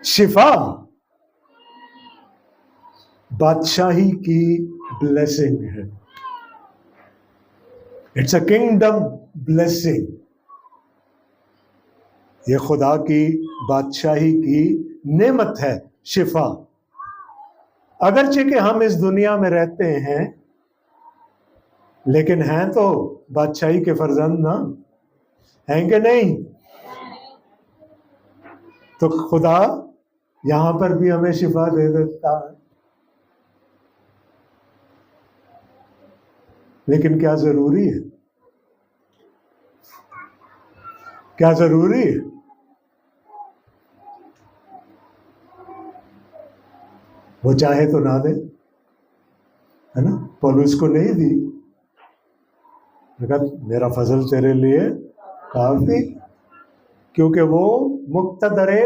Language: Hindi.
शिफा बादशाही की ब्लेसिंग है। It's a kingdom blessing. ये खुदा की बादशाही की नेमत है शिफा। अगरचे कि हम इस दुनिया में रहते हैं, लेकिन हैं तो बादशाही के फर्जंद ना, हैं कि नहीं? तो खुदा यहां पर भी हमें शिफा दे देता है। लेकिन क्या जरूरी है? क्या जरूरी है? वो चाहे तो ना दे, है ना? पौलुस को नहीं दी, मेरा फजल तेरे लिए काफी, क्योंकि वो मुक्तदरे